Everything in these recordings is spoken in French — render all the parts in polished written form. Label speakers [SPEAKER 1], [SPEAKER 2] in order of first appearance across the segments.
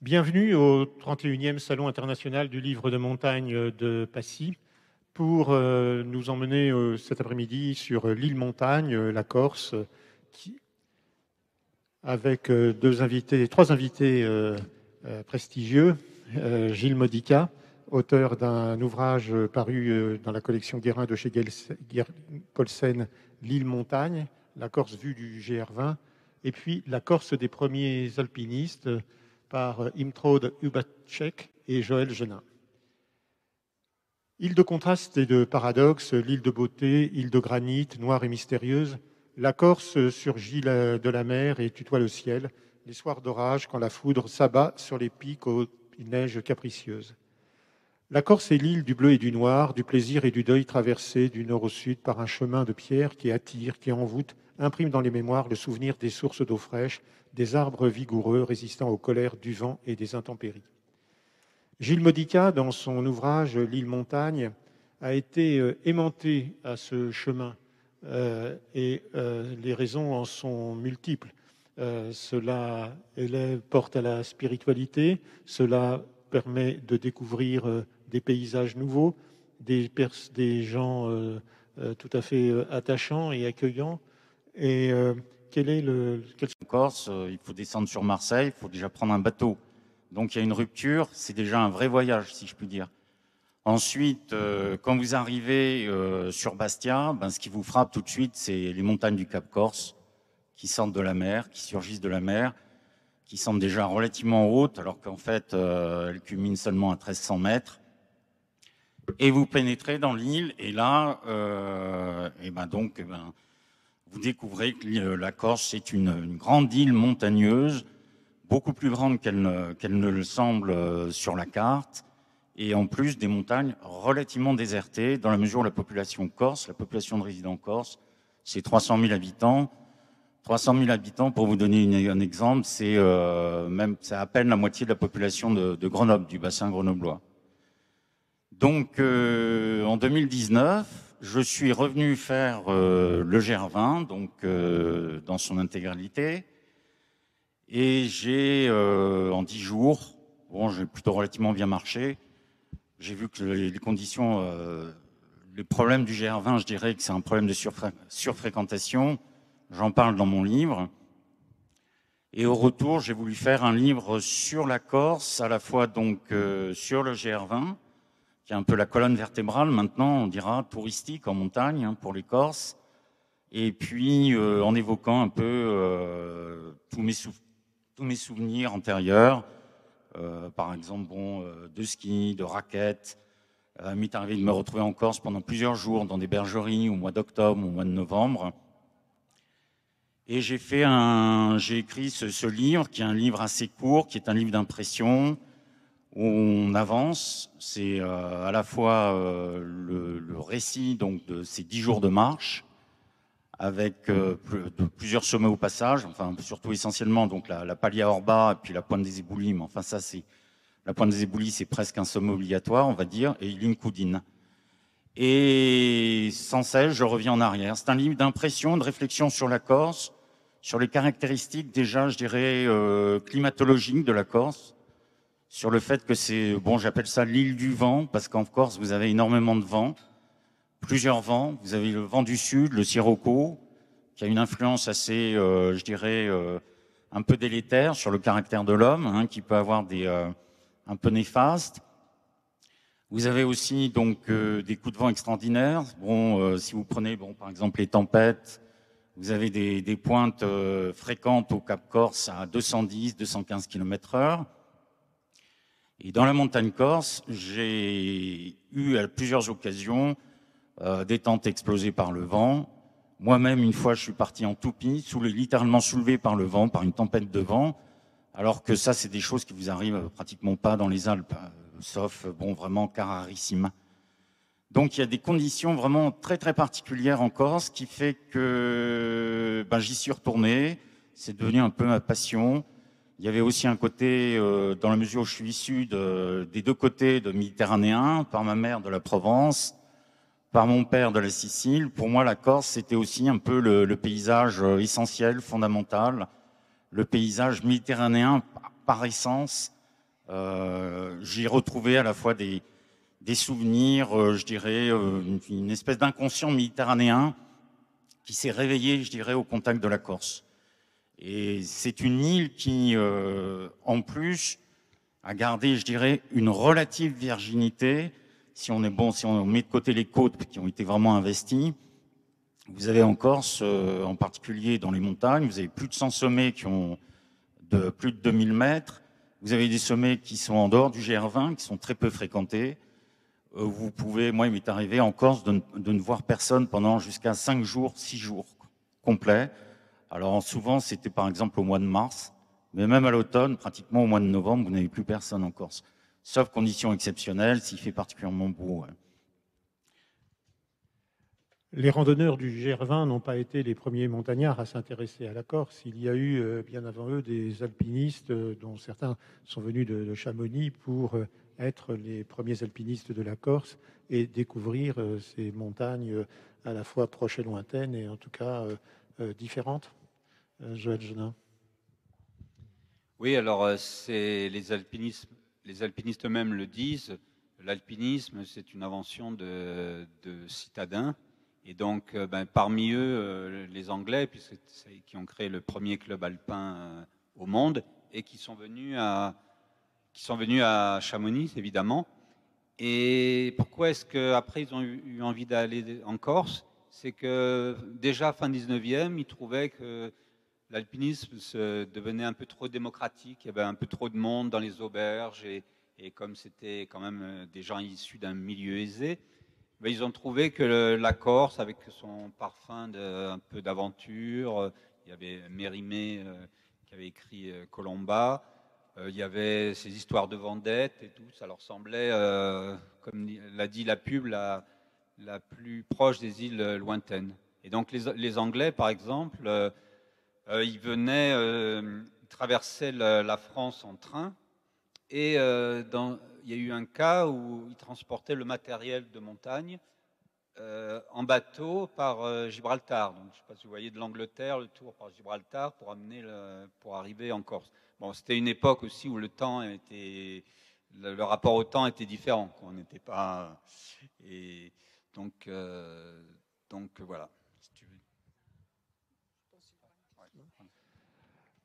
[SPEAKER 1] Bienvenue au 31e Salon international du livre de montagne de Passy pour nous emmener cet après-midi sur l'île Montagne, la Corse, qui- avec trois invités prestigieux. Gilles Modica, auteur d'un ouvrage paru dans la collection Guérin de chez Paulsen, L'île Montagne, la Corse vue du GR20, et puis La Corse des premiers alpinistes par Imtrod Ubacek et Joël Genin. Île de contraste et de paradoxe, l'île de beauté, île de granit, noire et mystérieuse, la Corse surgit de la mer et tutoie le ciel, les soirs d'orage quand la foudre s'abat sur les pics aux neiges capricieuses. La Corse est l'île du bleu et du noir, du plaisir et du deuil traversé du nord au sud par un chemin de pierre qui attire, qui envoûte, imprime dans les mémoires le souvenir des sources d'eau fraîche, des arbres vigoureux résistant aux colères du vent et des intempéries. Gilles Modica, dans son ouvrage L'île Montagne, a été aimanté à ce chemin et les raisons en sont multiples. Cela porte à la spiritualité, cela permet de découvrir des paysages nouveaux, des gens tout à fait attachants et accueillants. Et
[SPEAKER 2] En Corse, il faut descendre sur Marseille, il faut déjà prendre un bateau. Donc il y a une rupture, c'est déjà un vrai voyage, si je puis dire. Ensuite, quand vous arrivez sur Bastia, ce qui vous frappe tout de suite, c'est les montagnes du Cap Corse qui sortent de la mer, qui surgissent de la mer, qui semblent déjà relativement hautes, alors qu'en fait, elles culminent seulement à 1300 mètres. Et vous pénétrez dans l'île, et là, vous découvrez que la Corse, c'est une grande île montagneuse, beaucoup plus grande qu'elle ne le semble sur la carte, et en plus des montagnes relativement désertées, dans la mesure où la population corse, la population de résidents corse, c'est 300 000 habitants. 300 000 habitants, pour vous donner un exemple, c'est à peine la moitié de la population de Grenoble, du bassin grenoblois. Donc, en 2019, je suis revenu faire le GR20, donc dans son intégralité, et j'ai, en 10 jours, j'ai plutôt relativement bien marché. J'ai vu que les conditions, les problèmes du GR20, je dirais que c'est un problème de surfréquentation. J'en parle dans mon livre. Et au retour, j'ai voulu faire un livre sur la Corse, à la fois donc sur le GR20, qui est un peu la colonne vertébrale maintenant, on dira, touristique en montagne pour les Corses, et puis en évoquant un peu tous mes souvenirs antérieurs, par exemple de ski, de raquettes. Il m'est arrivé de me retrouver en Corse pendant plusieurs jours dans des bergeries au mois d'octobre, au mois de novembre. Et j'ai écrit ce livre, qui est un livre assez court, qui est un livre d'impression, où on avance. C'est à la fois le récit donc, de ces 10 jours de marche, avec plusieurs sommets au passage, enfin surtout essentiellement donc la Palia Orba et puis la Pointe des Éboulis, mais enfin ça c'est la Pointe des Éboulis, c'est presque un sommet obligatoire, on va dire, et l'Incoudine. Et sans cesse, je reviens en arrière. C'est un livre d'impression, de réflexion sur la Corse, sur les caractéristiques déjà, je dirais, climatologiques de la Corse, sur le fait que c'est, j'appelle ça l'île du vent, parce qu'en Corse, vous avez énormément de vent, plusieurs vents. Vous avez le vent du sud, le sirocco, qui a une influence assez, je dirais, un peu délétère sur le caractère de l'homme, qui peut avoir un peu néfastes. Vous avez aussi donc des coups de vent extraordinaires. Si vous prenez par exemple les tempêtes, vous avez des pointes fréquentes au Cap Corse à 210, 215 km/h. Et dans la montagne corse, j'ai eu à plusieurs occasions des tentes explosées par le vent. Moi-même, une fois, je suis parti en toupie, littéralement soulevé par le vent, par une tempête de vent, alors que ça, c'est des choses qui vous arrivent pratiquement pas dans les Alpes, sauf, vraiment cas rarissime. Donc, il y a des conditions vraiment très, très particulières en Corse qui fait que j'y suis retourné. C'est devenu un peu ma passion. Il y avait aussi un côté, dans la mesure où je suis issu des deux côtés de méditerranéen, par ma mère de la Provence, par mon père de la Sicile. Pour moi, la Corse, c'était aussi un peu le paysage essentiel, fondamental, le paysage méditerranéen par essence, J'y retrouvais à la fois des souvenirs, je dirais, une espèce d'inconscient méditerranéen qui s'est réveillé, je dirais, au contact de la Corse. Et c'est une île qui, en plus, a gardé, je dirais, une relative virginité. Si on met de côté les côtes qui ont été vraiment investies, vous avez en Corse, en particulier dans les montagnes, vous avez plus de 100 sommets qui ont de plus de 2000 mètres. Vous avez des sommets qui sont en dehors du GR20, qui sont très peu fréquentés. Vous pouvez, moi, il m'est arrivé en Corse de ne voir personne pendant jusqu'à 5 jours, 6 jours complets. Alors souvent, c'était par exemple au mois de mars, mais même à l'automne, pratiquement au mois de novembre, vous n'avez plus personne en Corse. Sauf conditions exceptionnelles, s'il fait particulièrement beau. Ouais.
[SPEAKER 1] Les randonneurs du GR20 n'ont pas été les premiers montagnards à s'intéresser à la Corse. Il y a eu, bien avant eux, des alpinistes, dont certains sont venus de Chamonix pour être les premiers alpinistes de la Corse et découvrir ces montagnes à la fois proches et lointaines, et en tout cas différentes. Joël Genin.
[SPEAKER 3] Oui, alors c'est les alpinistes eux-mêmes le disent. L'alpinisme, c'est une invention de citadins. Et donc, parmi eux, les Anglais, puisque qui ont créé le premier club alpin au monde, et qui sont venus à Chamonix, évidemment. Et pourquoi est-ce qu'après, ils ont eu envie d'aller en Corse? C'est que déjà, fin 19e, ils trouvaient que l'alpinisme devenait un peu trop démocratique. Il y avait un peu trop de monde dans les auberges. Et comme c'était quand même des gens issus d'un milieu aisé, ils ont trouvé que la Corse, avec son parfum un peu d'aventure, il y avait Mérimée qui avait écrit Colomba, il y avait ces histoires de vendette et tout, ça leur semblait, comme l'a dit la pub, la plus proche des îles lointaines. Et donc les Anglais, par exemple, ils venaient traverser la France en train, et il y a eu un cas où ils transportaient le matériel de montagne en bateau par Gibraltar. Donc, je ne sais pas si vous voyez de l'Angleterre, le tour par Gibraltar pour arriver en Corse. Bon, c'était une époque aussi où le rapport au temps était différent. On n'était pas. Et donc voilà.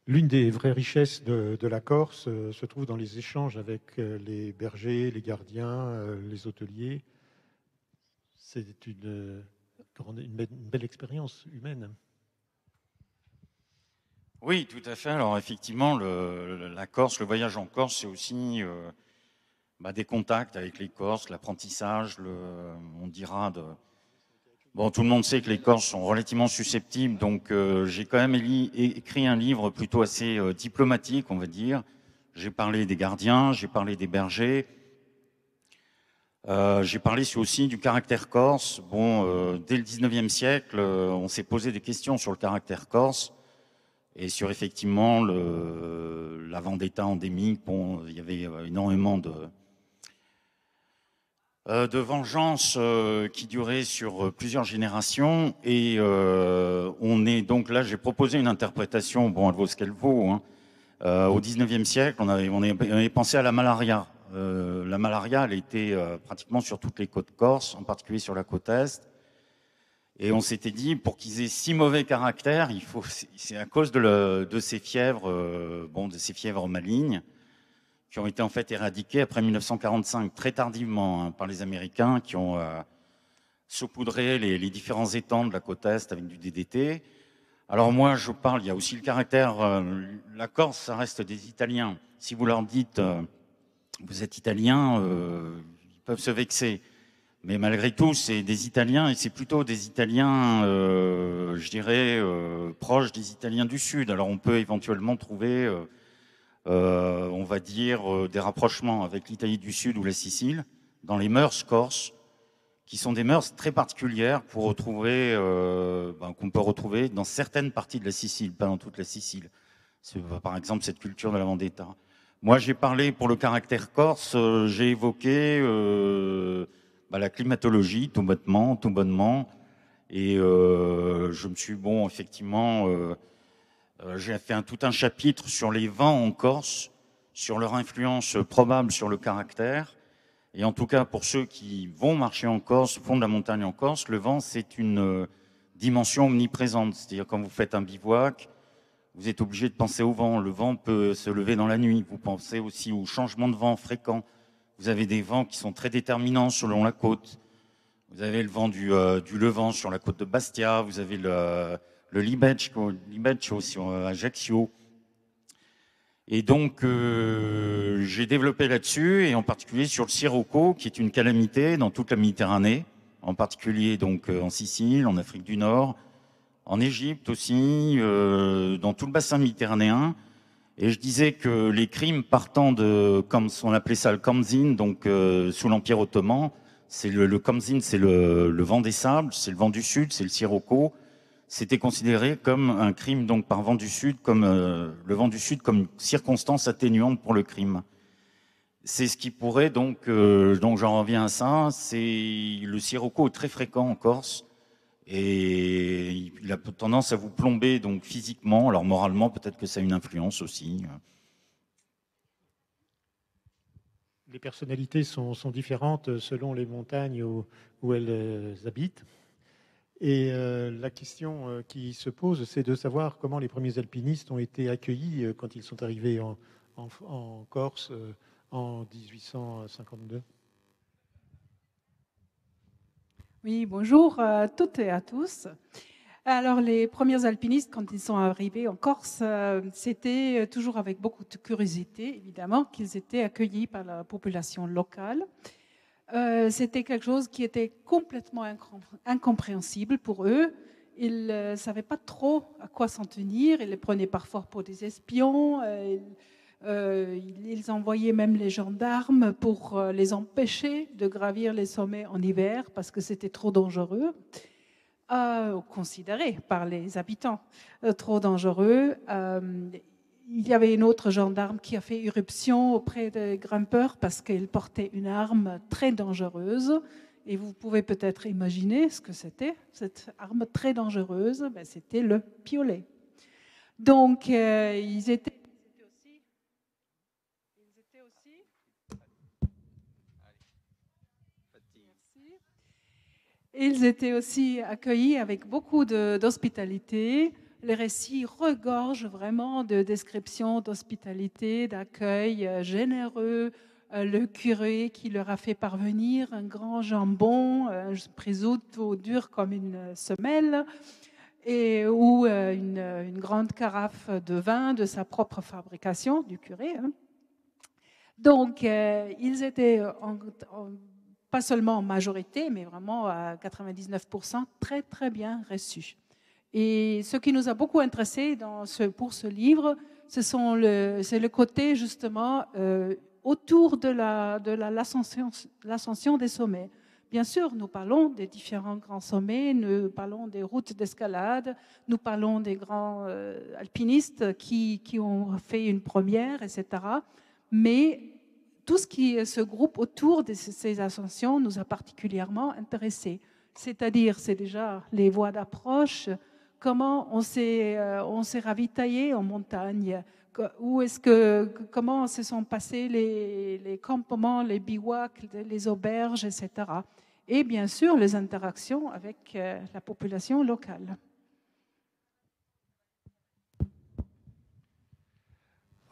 [SPEAKER 1] L'une des vraies richesses de la Corse se trouve dans les échanges avec les bergers, les gardiens, les hôteliers. C'est une belle expérience humaine.
[SPEAKER 2] Oui, tout à fait. Alors effectivement, la Corse, le voyage en Corse, c'est aussi des contacts avec les Corses, l'apprentissage, on dira de... Bon, tout le monde sait que les Corses sont relativement susceptibles, donc j'ai quand même écrit un livre plutôt assez diplomatique, on va dire. J'ai parlé des gardiens, j'ai parlé des bergers, j'ai parlé aussi du caractère corse. Bon, dès le 19e siècle, on s'est posé des questions sur le caractère corse et sur effectivement la vendetta endémique. Bon, il y avait énormément de vengeance qui durait sur plusieurs générations, et on est donc là, j'ai proposé une interprétation, bon, elle vaut ce qu'elle vaut, hein. Au 19e siècle, on avait pensé à la malaria. La malaria, elle était pratiquement sur toutes les côtes corses, en particulier sur la côte est, et on s'était dit, pour qu'ils aient si mauvais caractère, c'est à cause de ces fièvres, de ces fièvres malignes, qui ont été en fait éradiqués après 1945, très tardivement, hein, par les Américains, qui ont saupoudré les différents étangs de la côte Est avec du DDT. Alors moi, je parle, il y a aussi le caractère... la Corse, ça reste des Italiens. Si vous leur dites, vous êtes Italien, ils peuvent se vexer. Mais malgré tout, c'est des Italiens, et c'est plutôt des Italiens, je dirais, proches des Italiens du Sud. Alors on peut éventuellement trouver... on va dire, des rapprochements avec l'Italie du Sud ou la Sicile, dans les mœurs corses, qui sont des mœurs très particulières qu'on peut retrouver dans certaines parties de la Sicile, pas dans toute la Sicile. C'est, par exemple, cette culture de la vendetta. Moi, j'ai parlé pour le caractère corse, j'ai évoqué la climatologie, tout bonnement, et je me suis, effectivement... j'ai fait tout un chapitre sur les vents en Corse, sur leur influence probable sur le caractère. Et en tout cas, pour ceux qui vont marcher en Corse, font de la montagne en Corse, le vent, c'est une dimension omniprésente. C'est-à-dire, quand vous faites un bivouac, vous êtes obligé de penser au vent. Le vent peut se lever dans la nuit. Vous pensez aussi au changement de vent fréquent. Vous avez des vents qui sont très déterminants selon la côte. Vous avez le vent du Levant sur la côte de Bastia. Vous avez le Libeccio sur Ajaccio. Et donc, j'ai développé là-dessus, et en particulier sur le sirocco, qui est une calamité dans toute la Méditerranée, en particulier donc en Sicile, en Afrique du Nord, en Égypte aussi, dans tout le bassin méditerranéen. Et je disais que les crimes partant de, comme on appelait ça le Kamzin, donc sous l'Empire ottoman, c'est le Kamzin, c'est le vent des sables, c'est le vent du sud, c'est le sirocco. C'était considéré comme un crime donc par vent du sud, comme le vent du sud comme circonstance atténuante pour le crime. C'est ce qui pourrait donc j'en reviens à ça, c'est le sirocco est très fréquent en Corse et il a tendance à vous plomber donc physiquement, alors moralement peut-être que ça a une influence aussi.
[SPEAKER 1] Les personnalités sont différentes selon les montagnes où elles habitent. Et la question qui se pose, c'est de savoir comment les premiers alpinistes ont été accueillis quand ils sont arrivés en Corse en 1852.
[SPEAKER 4] Oui, bonjour à toutes et à tous. Alors, les premiers alpinistes, quand ils sont arrivés en Corse, c'était toujours avec beaucoup de curiosité, évidemment, qu'ils étaient accueillis par la population locale. C'était quelque chose qui était complètement incompréhensible pour eux. Ils ne savaient pas trop à quoi s'en tenir. Ils les prenaient parfois pour des espions. Ils envoyaient même les gendarmes pour les empêcher de gravir les sommets en hiver parce que c'était trop dangereux, considéré par les habitants trop dangereux. Il y avait une autre gendarme qui a fait irruption auprès des grimpeurs parce qu'il portait une arme très dangereuse. Et vous pouvez peut-être imaginer ce que c'était, cette arme très dangereuse. Ben, c'était le piolet. Donc, ils étaient aussi accueillis avec beaucoup d'hospitalité. Les récits regorgent vraiment de descriptions d'hospitalité, d'accueil généreux. Le curé qui leur a fait parvenir un grand jambon, un prosciutto dur comme une semelle, ou une grande carafe de vin de sa propre fabrication, du curé. Donc, ils étaient pas seulement en majorité, mais vraiment à 99%, très, très bien reçus. Et ce qui nous a beaucoup intéressé pour ce livre, c'est le côté justement autour de l'ascension des sommets. Bien sûr, nous parlons des différents grands sommets, nous parlons des routes d'escalade, nous parlons des grands alpinistes qui ont fait une première, etc. Mais tout ce qui se groupe autour de ces ascensions nous a particulièrement intéressés. C'est-à-dire, c'est déjà les voies d'approche, comment on s'est ravitaillé en montagne, comment se sont passés les campements, les bivouacs, les auberges, etc. Et bien sûr, les interactions avec la population locale.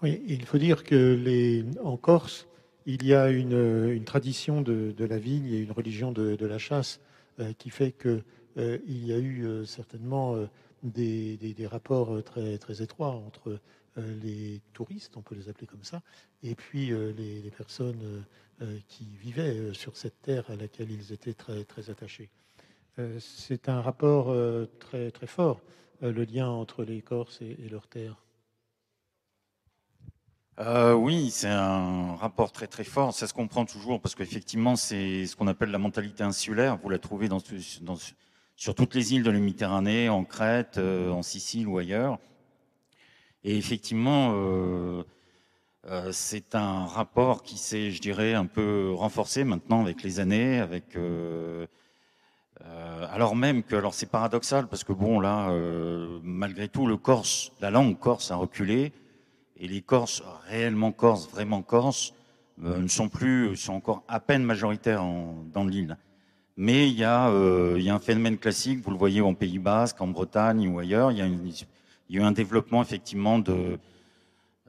[SPEAKER 1] Oui, il faut dire que en Corse, il y a une tradition de la vigne et une religion de la chasse qui fait qu'il y a eu certainement des rapports très, très étroits entre les touristes, on peut les appeler comme ça, et puis les personnes qui vivaient sur cette terre à laquelle ils étaient très, très attachés. C'est un rapport très, très fort, le lien entre les Corses et leur terre.
[SPEAKER 2] Oui, c'est un rapport très très fort. Ça se comprend toujours parce qu'effectivement, c'est ce qu'on appelle la mentalité insulaire. Vous la trouvez sur toutes les îles de la Méditerranée, en Crète, en Sicile ou ailleurs. Et effectivement, c'est un rapport qui s'est, je dirais, un peu renforcé maintenant avec les années, alors même que, alors c'est paradoxal parce que bon là, malgré tout, la langue corse a reculé. Et les Corses, réellement Corses, vraiment Corses, ne sont plus, sont encore à peine majoritaires dans l'île. Mais il y a un phénomène classique, vous le voyez en Pays Basque, en Bretagne ou ailleurs, il y a eu un développement effectivement de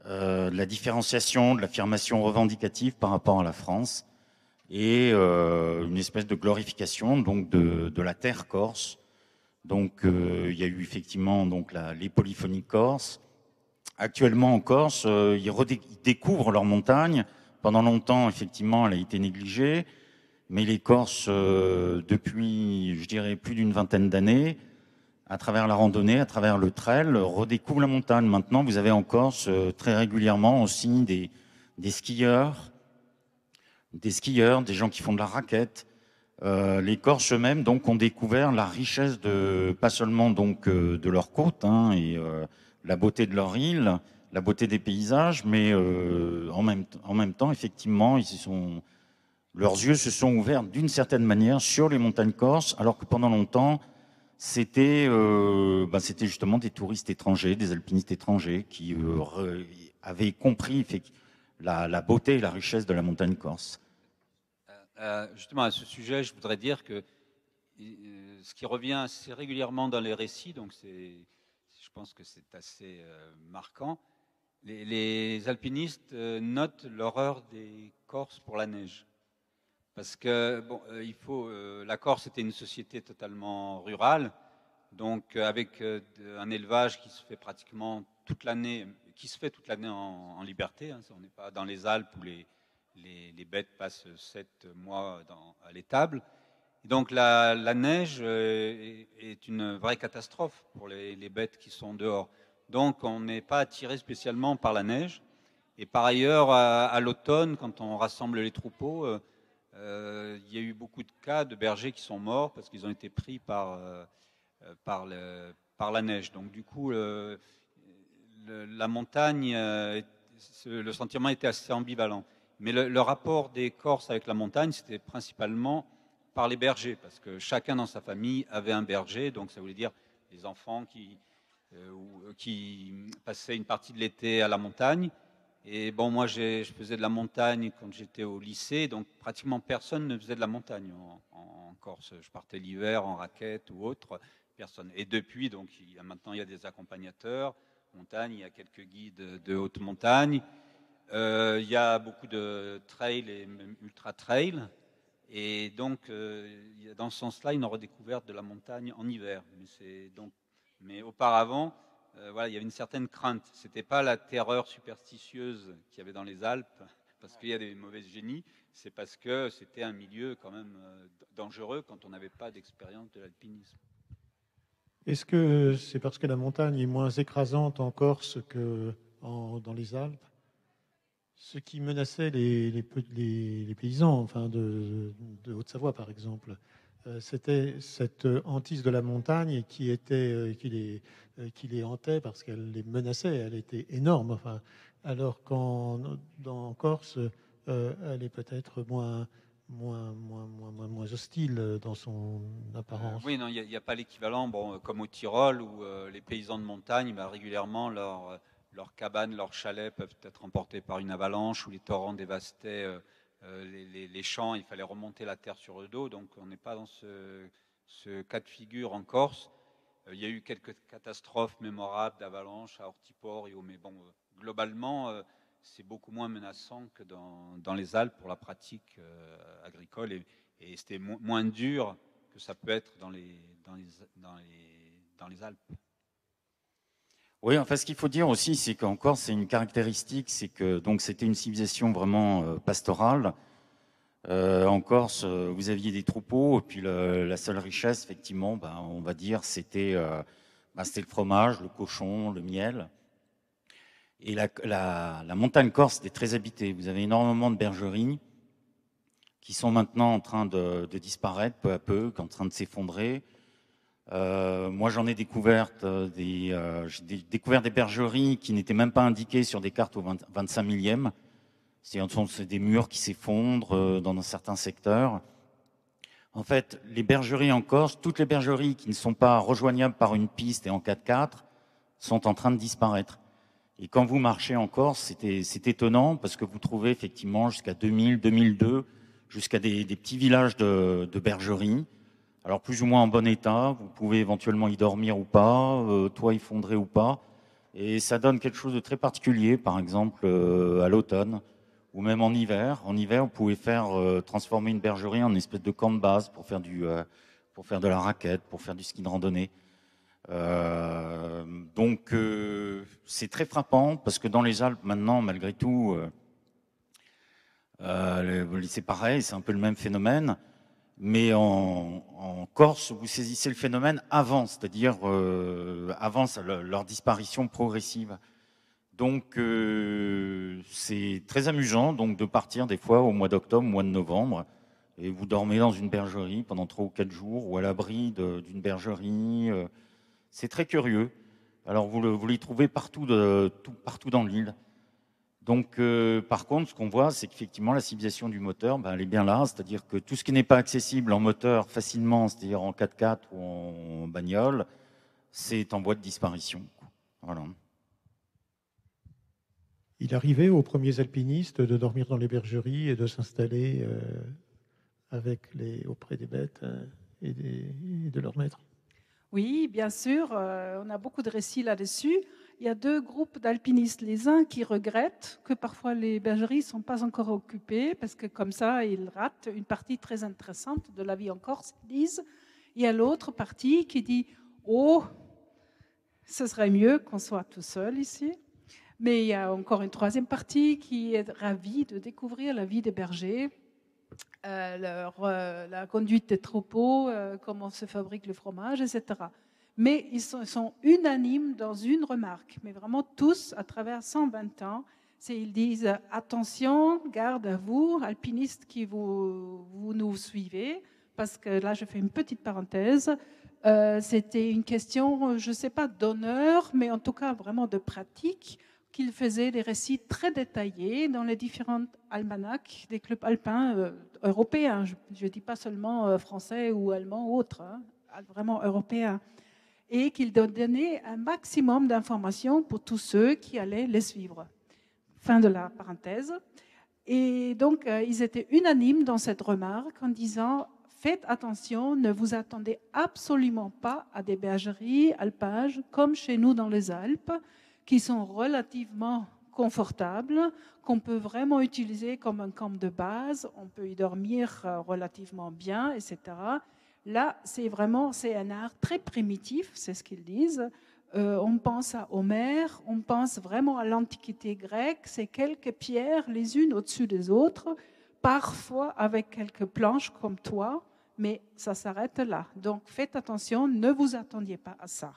[SPEAKER 2] la différenciation, de l'affirmation revendicative par rapport à la France et une espèce de glorification donc de la terre corse. Donc il y a eu effectivement donc les polyphonies corses. Actuellement en Corse, ils découvrent leur montagne. Pendant longtemps, effectivement, elle a été négligée. Mais les Corses, depuis, je dirais, plus d'une vingtaine d'années, à travers la randonnée, à travers le trail, redécouvrent la montagne. Maintenant, vous avez en Corse très régulièrement aussi des skieurs, des gens qui font de la raquette. Les Corses eux-mêmes donc ont découvert la richesse pas seulement donc de leurs côtes et la beauté de leur île, la beauté des paysages, mais en même temps, effectivement, leurs yeux se sont ouverts d'une certaine manière sur les montagnes corses, alors que pendant longtemps, c'était justement des touristes étrangers, des alpinistes étrangers qui avaient compris la beauté et la richesse de la montagne corse.
[SPEAKER 3] Justement, à ce sujet, je voudrais dire que ce qui revient assez régulièrement dans les récits, donc je pense que c'est assez marquant, les alpinistes notent l'horreur des Corses pour la neige. Parce que la Corse était une société totalement rurale, donc avec un élevage qui se fait pratiquement toute l'année, en liberté. On n'est pas dans les Alpes où les bêtes passent 7 mois à l'étable. Donc la neige est une vraie catastrophe pour les bêtes qui sont dehors. Donc on n'est pas attiré spécialement par la neige. Et par ailleurs, à l'automne, quand on rassemble les troupeaux, il y a eu beaucoup de cas de bergers qui sont morts parce qu'ils ont été pris par la neige. Donc du coup, la montagne, le sentiment était assez ambivalent. Mais le rapport des Corses avec la montagne, c'était principalement par les bergers, parce que chacun dans sa famille avait un berger, donc ça voulait dire les enfants qui passaient une partie de l'été à la montagne. Et bon, moi, je faisais de la montagne quand j'étais au lycée, donc pratiquement personne ne faisait de la montagne en Corse. Je partais l'hiver en raquette ou autre, personne. Et depuis, donc, maintenant, il y a des accompagnateurs montagne, il y a quelques guides de haute montagne, il y a beaucoup de trails et même ultra trails. Et donc, dans ce sens-là, une redécouverte de la montagne en hiver. Mais auparavant, voilà, il y avait une certaine crainte. Ce n'était pas la terreur superstitieuse qu'il y avait dans les Alpes, parce qu'il y a des mauvais génies, c'est parce que c'était un milieu quand même dangereux quand on n'avait pas d'expérience de l'alpinisme.
[SPEAKER 1] Est-ce que c'est parce que la montagne est moins écrasante en Corse que dans les Alpes? Ce qui menaçait les paysans, enfin de Haute-Savoie par exemple, c'était cette hantise de la montagne qui les hantait parce qu'elle les menaçait, elle était énorme. Enfin, alors qu'en Corse, elle est peut-être moins hostile dans son apparence.
[SPEAKER 3] Oui, non, il n'y a pas l'équivalent. Bon, comme au Tyrol où les paysans de montagne, régulièrement leurs cabanes, leurs chalets peuvent être emportés par une avalanche, où les torrents dévastaient les champs, il fallait remonter la terre sur le dos, donc on n'est pas dans ce cas de figure en Corse. Il y a eu quelques catastrophes mémorables d'avalanches à Ortiport, mais bon, globalement, c'est beaucoup moins menaçant que dans les Alpes pour la pratique agricole, et c'était moins dur que ça peut être dans les Alpes.
[SPEAKER 2] Oui, enfin, ce qu'il faut dire aussi, c'est qu'en Corse, c'est une caractéristique, c'est que donc c'était une civilisation vraiment pastorale. En Corse, vous aviez des troupeaux, et puis la seule richesse, effectivement, on va dire, c'était le fromage, le cochon, le miel. Et la montagne corse était très habitée. Vous avez énormément de bergeries qui sont maintenant en train de disparaître peu à peu, en train de s'effondrer. Moi, j'en ai découvert j'ai découvert des bergeries qui n'étaient même pas indiquées sur des cartes au 25 millième. C'est des murs qui s'effondrent dans certains secteurs. En fait, les bergeries en Corse, toutes les bergeries qui ne sont pas rejoignables par une piste et en 4x4 sont en train de disparaître. Et quand vous marchez en Corse, c'est étonnant parce que vous trouvez effectivement jusqu'à 2000, 2002, jusqu'à des petits villages de bergerie. Alors plus ou moins en bon état, vous pouvez éventuellement y dormir ou pas, toit effondré ou pas. Et ça donne quelque chose de très particulier, par exemple à l'automne ou même en hiver. En hiver, vous pouvez transformer une bergerie en une espèce de camp de base pour faire de la raquette, pour faire du ski de randonnée. Donc c'est très frappant parce que dans les Alpes maintenant, malgré tout, c'est pareil, c'est un peu le même phénomène. Mais en Corse, vous saisissez le phénomène avant, c'est-à-dire avant leur disparition progressive. Donc c'est très amusant donc, de partir des fois au mois d'octobre, au mois de novembre, et vous dormez dans une bergerie pendant 3 ou 4 jours, ou à l'abri d'une bergerie. C'est très curieux. Alors vous les trouvez partout dans l'île. Donc, par contre, ce qu'on voit, c'est qu'effectivement, la civilisation du moteur, elle est bien là. C'est-à-dire que tout ce qui n'est pas accessible en moteur facilement, c'est-à-dire en 4x4 ou en bagnole, c'est en voie de disparition. Voilà.
[SPEAKER 1] Il arrivait aux premiers alpinistes de dormir dans les bergeries et de s'installer auprès des bêtes et de leurs maîtres.
[SPEAKER 4] Oui, bien sûr, on a beaucoup de récits là-dessus. Il y a 2 groupes d'alpinistes. Les uns qui regrettent que parfois les bergeries ne sont pas encore occupées, parce que comme ça, ils ratent une partie très intéressante de la vie en Corse, ils disent. Il y a l'autre partie qui dit « Oh, ce serait mieux qu'on soit tout seul ici ». Mais il y a encore une troisième partie qui est ravie de découvrir la vie des bergers, la conduite des troupeaux, comment se fabrique le fromage, etc. Mais ils sont unanimes dans une remarque, mais vraiment tous, à travers 120 ans, ils disent « Attention, garde à vous, alpinistes qui vous nous suivez », parce que là, je fais une petite parenthèse, c'était une question, je ne sais pas, d'honneur, mais en tout cas vraiment de pratique, qu'il faisait des récits très détaillés dans les différents almanachs des clubs alpins européens. Je ne dis pas seulement français ou allemand ou autres, hein, vraiment européens. Et qu'il donnait un maximum d'informations pour tous ceux qui allaient les suivre. Fin de la parenthèse. Et donc, ils étaient unanimes dans cette remarque en disant « Faites attention, ne vous attendez absolument pas à des bergeries alpages comme chez nous dans les Alpes, qui sont relativement confortables, qu'on peut vraiment utiliser comme un camp de base, on peut y dormir relativement bien, etc. » Là, c'est un art très primitif, c'est ce qu'ils disent. On pense à Homère, on pense vraiment à l'Antiquité grecque, c'est quelques pierres les unes au-dessus des autres, parfois avec quelques planches comme toi, mais ça s'arrête là. Donc faites attention, ne vous attendiez pas à ça.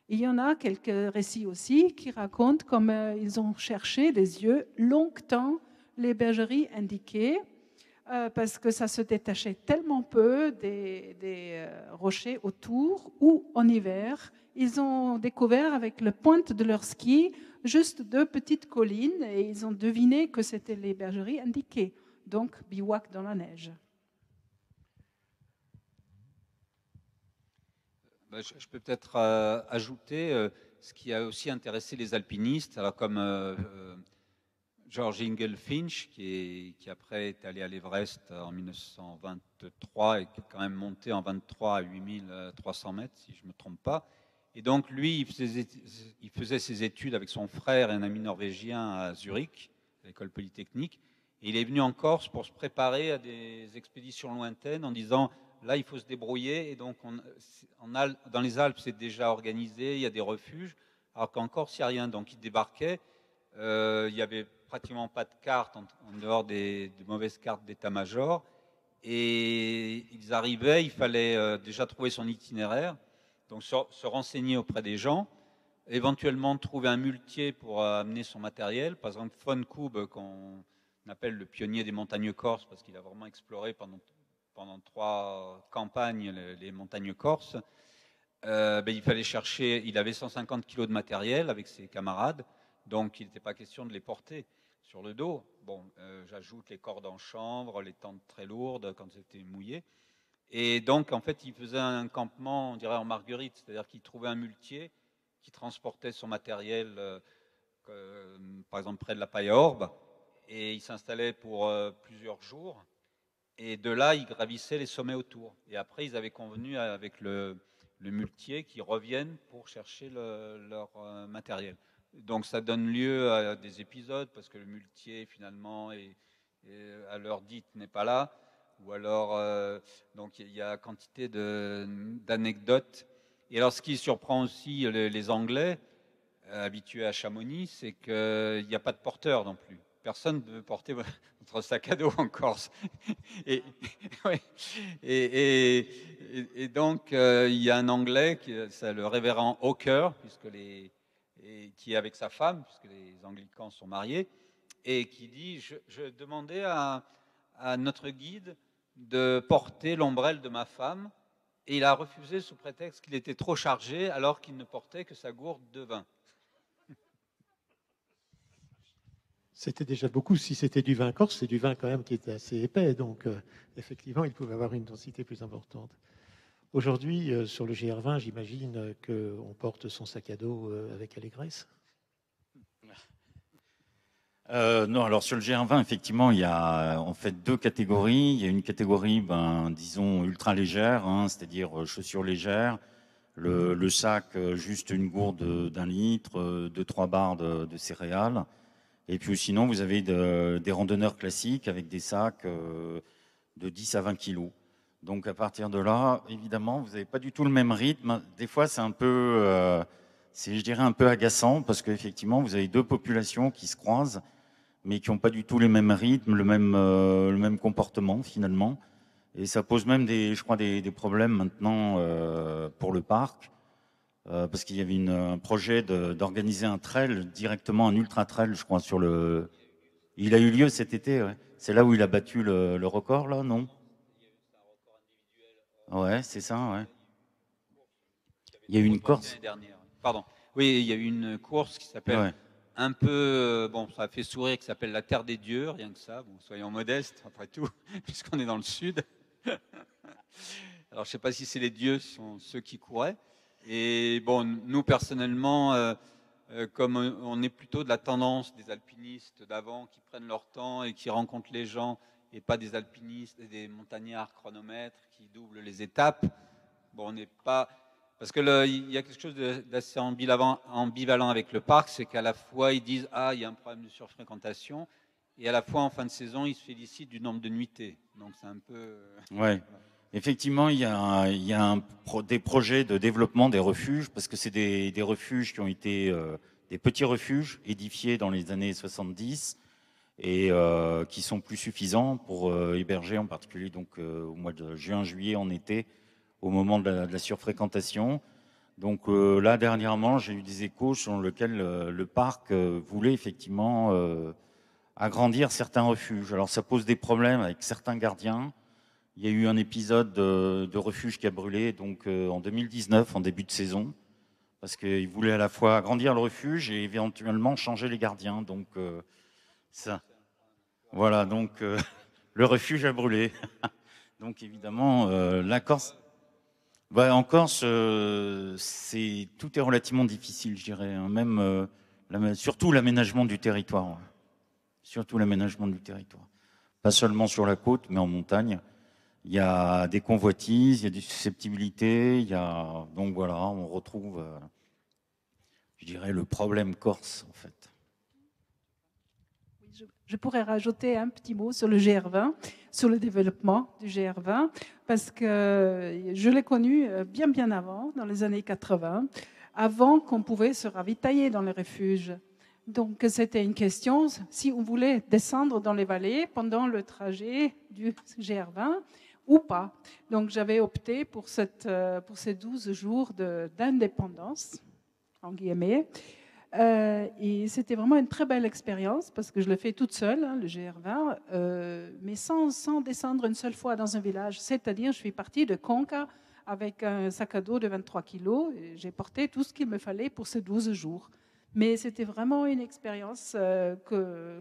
[SPEAKER 4] Il y en a quelques récits aussi qui racontent comment ils ont cherché des yeux longtemps les bergeries indiquées, parce que ça se détachait tellement peu des rochers autour, ou en hiver, ils ont découvert avec la pointe de leur ski juste 2 petites collines et ils ont deviné que c'était les bergeries indiquées, donc bivouac dans la neige.
[SPEAKER 3] Je peux peut-être ajouter ce qui a aussi intéressé les alpinistes, alors comme George Ingle Finch, qui après est allé à l'Everest en 1923 et qui est quand même monté en 23 à 8300 mètres, si je ne me trompe pas. Et donc, lui, il faisait ses études avec son frère et un ami norvégien à Zurich, à l'école polytechnique. Et il est venu en Corse pour se préparer à des expéditions lointaines en disant, là, il faut se débrouiller. Et donc, dans les Alpes, c'est déjà organisé, il y a des refuges, alors qu'en Corse, il n'y a rien. Donc, il débarquait. Il n'y avait pratiquement pas de carte en dehors des mauvaises cartes d'état-major. Et ils arrivaient, il fallait déjà trouver son itinéraire, donc se renseigner auprès des gens, éventuellement trouver un muletier pour amener son matériel. Par exemple, Von Koob, qu'on appelle le pionnier des montagnes corses, parce qu'il a vraiment exploré pendant 3 campagnes les montagnes corses. Il fallait chercher, il avait 150 kilos de matériel avec ses camarades, donc il n'était pas question de les porter sur le dos. Bon, j'ajoute les cordes en chanvre, les tentes très lourdes quand c'était mouillé. Et donc, en fait, il faisait un campement, on dirait en marguerite, c'est-à-dire qu'il trouvait un muletier qui transportait son matériel par exemple près de la Paille-à-Orbe, et ils s'installaient pour plusieurs jours. Et de là, ils gravissaient les sommets autour. Et après, ils avaient convenu avec le muletier qu'ils reviennent pour chercher leur matériel. Donc ça donne lieu à des épisodes parce que le muletier finalement à l'heure dite n'est pas là. Ou alors, donc il y a quantité d'anecdotes. Et alors ce qui surprend aussi les Anglais, habitués à Chamonix, c'est qu'il n'y a pas de porteur non plus. Personne ne veut porter votre sac à dos en Corse. Et, ouais, et donc, il y a un Anglais, c'est le révérend Hawker, qui est avec sa femme, puisque les anglicans sont mariés, et qui dit, je demandais à notre guide de porter l'ombrelle de ma femme, et il a refusé sous prétexte qu'il était trop chargé, alors qu'il ne portait que sa gourde de vin.
[SPEAKER 1] C'était déjà beaucoup. Si c'était du vin corse, c'est du vin quand même qui était assez épais. Donc, effectivement, il pouvait avoir une densité plus importante. Aujourd'hui, sur le GR20, j'imagine qu'on porte son sac à dos avec allégresse.
[SPEAKER 2] Non, alors sur le GR20, effectivement, il y a en fait deux catégories. Il y a une catégorie, disons, ultra légère, hein, c'est-à-dire chaussures légères, le sac, juste une gourde d'1 litre, 2-3 barres de céréales. Et puis sinon, vous avez des randonneurs classiques avec des sacs de 10 à 20 kilos. Donc à partir de là, évidemment, vous n'avez pas du tout le même rythme. Des fois, c'est un peu, je dirais, un peu agaçant parce qu'effectivement, vous avez deux populations qui se croisent, mais qui n'ont pas du tout les mêmes rythmes, le même comportement finalement. Et ça pose même je crois, des problèmes maintenant pour le parc. Parce qu'il y avait un projet d'organiser un trail directement, un ultra trail, je crois, Il a eu lieu cet été, ouais. C'est là où il a battu le record, là, non? Ouais, c'est ça, ouais. Il y a eu une course.
[SPEAKER 3] Pardon. Oui, il y a eu une course qui s'appelle un peu, bon, ça a fait sourire, qui s'appelle la Terre des Dieux, rien que ça. Bon, soyons modestes, après tout, puisqu'on est dans le sud. Alors, je ne sais pas si c'est les dieux, sont ceux qui couraient. Et bon, nous personnellement, comme on est plutôt de la tendance des alpinistes d'avant qui prennent leur temps et qui rencontrent les gens, et pas des alpinistes et des montagnards chronomètres qui doublent les étapes, bon, on n'est pas... Parce qu'il y a quelque chose d'assez ambivalent avec le parc, c'est qu'à la fois ils disent « Ah, il y a un problème de surfréquentation », et à la fois en fin de saison, ils se félicitent du nombre de nuitées. Donc c'est un peu...
[SPEAKER 2] Ouais. Effectivement, il y a des projets de développement des refuges, parce que c'est des refuges qui ont été des petits refuges édifiés dans les années 70 et qui sont plus suffisants pour héberger, en particulier donc au mois de juin, juillet, en été, au moment de la surfréquentation. Donc là, dernièrement, j'ai eu des échos sur lesquels le parc voulait effectivement agrandir certains refuges. Alors ça pose des problèmes avec certains gardiens. Il y a eu un épisode de refuge qui a brûlé donc, en 2019, en début de saison, parce qu'ils voulaient à la fois agrandir le refuge et éventuellement changer les gardiens. Donc, ça. Voilà, donc le refuge a brûlé. Donc évidemment, la Corse... en Corse, tout est relativement difficile, je dirais. Hein, même, surtout l'aménagement du territoire. Ouais. Surtout l'aménagement du territoire. Pas seulement sur la côte, mais en montagne. Il y a des convoitises, il y a des susceptibilités, donc voilà, on retrouve, je dirais, le problème corse, en fait.
[SPEAKER 4] Je pourrais rajouter un petit mot sur le GR20, sur le développement du GR20, parce que je l'ai connu bien avant, dans les années 80, avant qu'on pouvait se ravitailler dans les refuges. Donc c'était une question, si on voulait descendre dans les vallées pendant le trajet du GR20, ou pas. Donc j'avais opté pour ces 12 jours d'indépendance, en guillemets. Et c'était vraiment une très belle expérience parce que je l'ai fait toute seule, hein, le GR20, mais sans descendre une seule fois dans un village. C'est-à-dire, je suis partie de Conca avec un sac à dos de 23 kilos. Et j'ai porté tout ce qu'il me fallait pour ces 12 jours. Mais c'était vraiment une expérience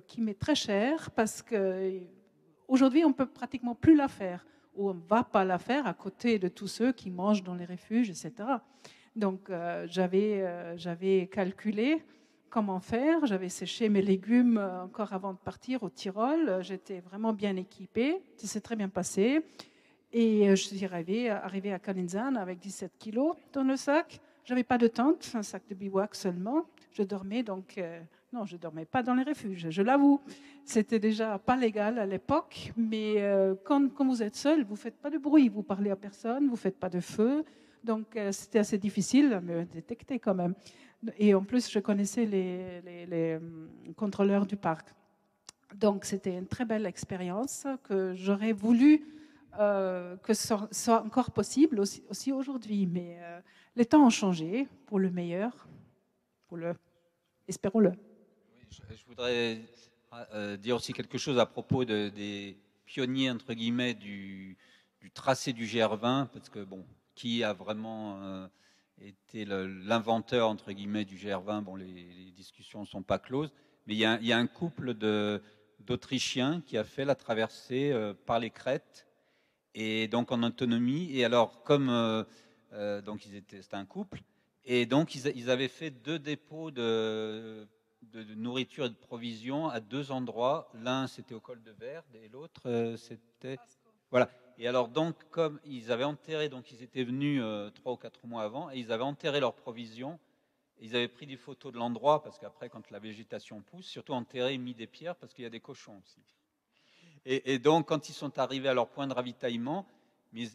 [SPEAKER 4] qui m'est très chère parce qu'aujourd'hui, on ne peut pratiquement plus la faire. Ou on ne va pas la faire à côté de tous ceux qui mangent dans les refuges, etc. Donc, j'avais calculé comment faire. J'avais séché mes légumes encore avant de partir au Tyrol. J'étais vraiment bien équipée. Ça s'est très bien passé. Et je suis arrivée à Calenzane avec 17 kilos dans le sac. Je n'avais pas de tente, un sac de bivouac seulement. Je dormais donc... non, je ne dormais pas dans les refuges, je l'avoue. C'était déjà pas légal à l'époque, mais quand vous êtes seul, vous ne faites pas de bruit, vous parlez à personne, vous ne faites pas de feu. Donc c'était assez difficile à me détecter quand même. Et en plus, je connaissais les contrôleurs du parc. Donc c'était une très belle expérience que j'aurais voulu que ce soit encore possible aussi aujourd'hui. Mais les temps ont changé pour le meilleur, espérons-le.
[SPEAKER 3] Je voudrais dire aussi quelque chose à propos des pionniers, entre guillemets, du tracé du GR20, parce que, bon, qui a vraiment été l'inventeur, entre guillemets, du GR20, bon, les discussions ne sont pas closes, mais il y a un couple d'Autrichiens qui a fait la traversée par les crêtes, et donc en autonomie, et alors, comme donc c'était un couple, et donc ils avaient fait 2 dépôts de nourriture et de provisions à 2 endroits. L'un, c'était au col de Verde et l'autre, c'était... Voilà. Et alors, donc, comme ils avaient enterré, donc ils étaient venus 3 ou 4 mois avant, et ils avaient enterré leurs provisions, et ils avaient pris des photos de l'endroit, parce qu'après, quand la végétation pousse, surtout enterré et mis des pierres, parce qu'il y a des cochons aussi. Et donc, quand ils sont arrivés à leur point de ravitaillement, il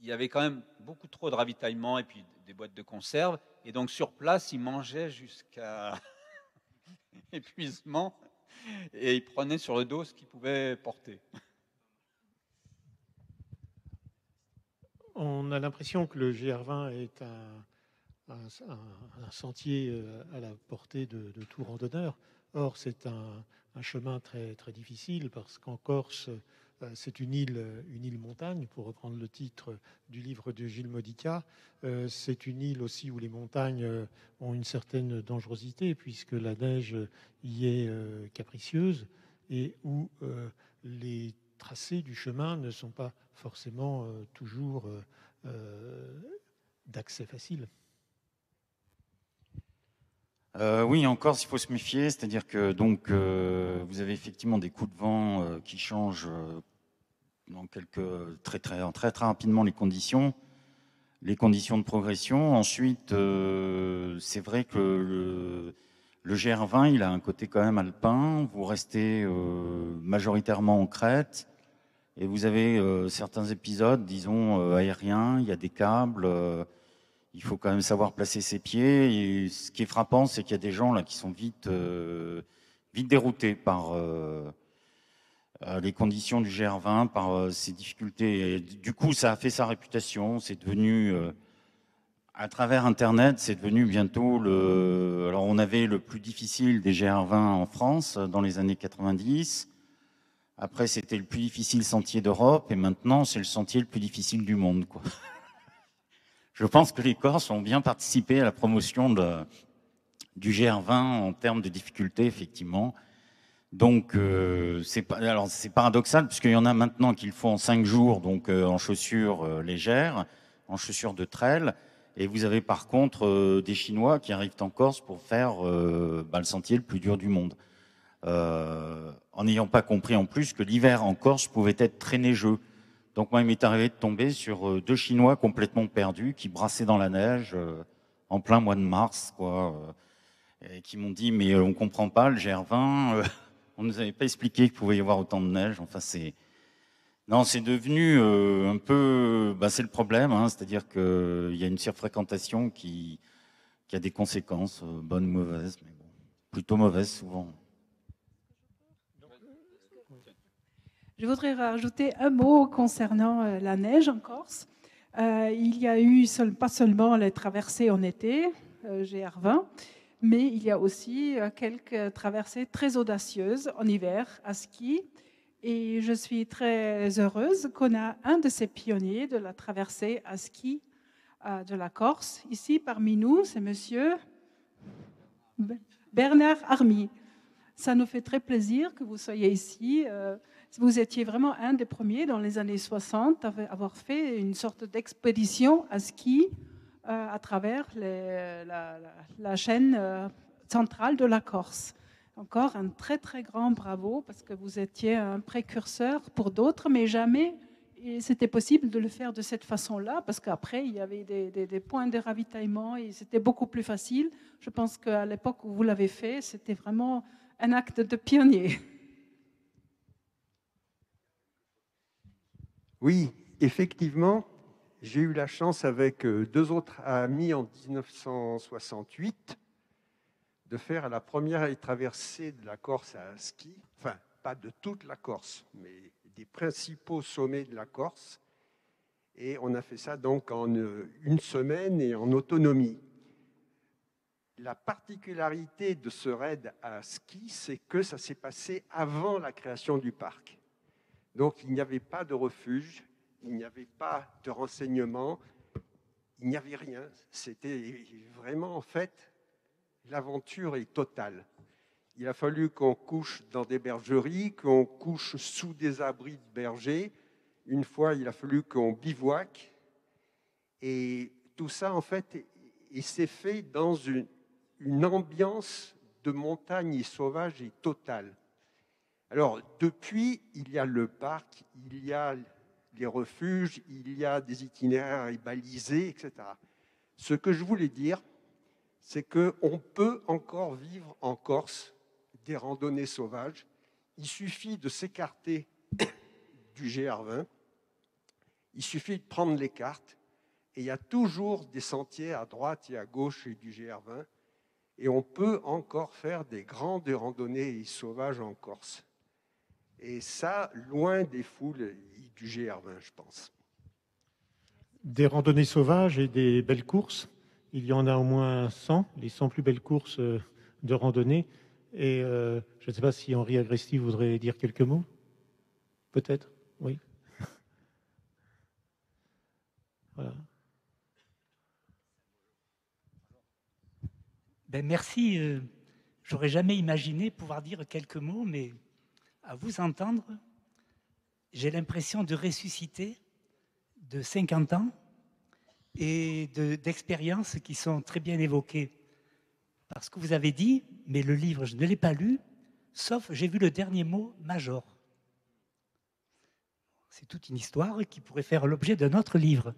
[SPEAKER 3] y avait quand même beaucoup trop de ravitaillement, et puis des boîtes de conserve, et donc sur place, ils mangeaient jusqu'à... épuisement, et ils prenaient sur le dos ce qu'ils pouvaient porter.
[SPEAKER 1] On a l'impression que le GR20 est un sentier à la portée de tout randonneur. Or, c'est un chemin très, très difficile parce qu'en Corse, c'est une île montagne, pour reprendre le titre du livre de Gilles Modica. C'est une île aussi où les montagnes ont une certaine dangerosité puisque la neige y est capricieuse et où les tracés du chemin ne sont pas forcément toujours d'accès facile.
[SPEAKER 2] Oui, en Corse, il faut se méfier, c'est-à-dire que donc vous avez effectivement des coups de vent qui changent dans très rapidement les conditions de progression. Ensuite, c'est vrai que le GR20, il a un côté quand même alpin. Vous restez majoritairement en crête et vous avez certains épisodes, disons aériens. Il y a des câbles. Il faut quand même savoir placer ses pieds. Et ce qui est frappant, c'est qu'il y a des gens là qui sont vite déroutés par les conditions du GR20, par ces difficultés. Et du coup, ça a fait sa réputation. C'est devenu, à travers Internet, c'est devenu bientôt Alors, on avait le plus difficile des GR20 en France dans les années 90. Après, c'était le plus difficile sentier d'Europe. Et maintenant, c'est le sentier le plus difficile du monde, quoi. Je pense que les Corses ont bien participé à la promotion du GR20 en termes de difficulté, effectivement. Donc, c'est paradoxal, puisqu'il y en a maintenant qu'il faut en 5 jours, donc en chaussures légères, en chaussures de trail. Et vous avez par contre des Chinois qui arrivent en Corse pour faire le sentier le plus dur du monde. En n'ayant pas compris en plus que l'hiver en Corse pouvait être très neigeux. Donc moi, il m'est arrivé de tomber sur 2 Chinois complètement perdus qui brassaient dans la neige en plein mois de mars, quoi, et qui m'ont dit « mais on comprend pas, le GR20, on nous avait pas expliqué qu'il pouvait y avoir autant de neige ». Enfin, c'est devenu un peu... c'est le problème, hein, c'est-à-dire qu'il y a une surfréquentation qui a des conséquences, bonnes ou mauvaises, mais bon, plutôt mauvaises souvent.
[SPEAKER 4] Je voudrais rajouter un mot concernant la neige en Corse. Il y a eu pas seulement les traversées en été, GR20, mais il y a aussi quelques traversées très audacieuses en hiver à ski. Et je suis très heureuse qu'on a un de ces pionniers de la traversée à ski de la Corse. Ici, parmi nous, c'est monsieur Bernard Army. Ça nous fait très plaisir que vous soyez ici. Vous étiez vraiment un des premiers dans les années 60 à avoir fait une sorte d'expédition à ski à travers la chaîne centrale de la Corse. Encore un très très grand bravo parce que vous étiez un précurseur pour d'autres, mais jamais c'était possible de le faire de cette façon-là parce qu'après il y avait des points de ravitaillement et c'était beaucoup plus facile. Je pense qu'à l'époque où vous l'avez fait, c'était vraiment un acte de pionnier.
[SPEAKER 5] Oui, effectivement, j'ai eu la chance avec 2 autres amis en 1968 de faire la première traversée de la Corse à ski, enfin pas de toute la Corse, mais des principaux sommets de la Corse. Et on a fait ça donc en une semaine et en autonomie. La particularité de ce raid à ski, c'est que ça s'est passé avant la création du parc. Donc il n'y avait pas de refuge, il n'y avait pas de renseignements, il n'y avait rien. C'était vraiment, en fait, l'aventure est totale. Il a fallu qu'on couche dans des bergeries, qu'on couche sous des abris de bergers. Une fois, il a fallu qu'on bivouaque. Et tout ça, en fait, il s'est fait dans une ambiance de montagne sauvage et totale. Alors, depuis, il y a le parc, il y a les refuges, il y a des itinéraires balisés, etc. Ce que je voulais dire, c'est qu'on peut encore vivre en Corse des randonnées sauvages. Il suffit de s'écarter du GR20, il suffit de prendre les cartes, et il y a toujours des sentiers à droite et à gauche du GR20, et on peut encore faire des grandes randonnées sauvages en Corse. Et ça, loin des foules du GR20, je pense.
[SPEAKER 1] Des randonnées sauvages et des belles courses. Il y en a au moins 100, les 100 plus belles courses de randonnée. Et je ne sais pas si Henri Agresti voudrait dire quelques mots. Peut-être, oui. Voilà.
[SPEAKER 6] Ben merci. J'aurais jamais imaginé pouvoir dire quelques mots, mais à vous entendre, j'ai l'impression de ressusciter de 50 ans et d'expériences qui sont très bien évoquées. Parce que vous avez dit, mais le livre, je ne l'ai pas lu, sauf j'ai vu le dernier mot, major. C'est toute une histoire qui pourrait faire l'objet d'un autre livre.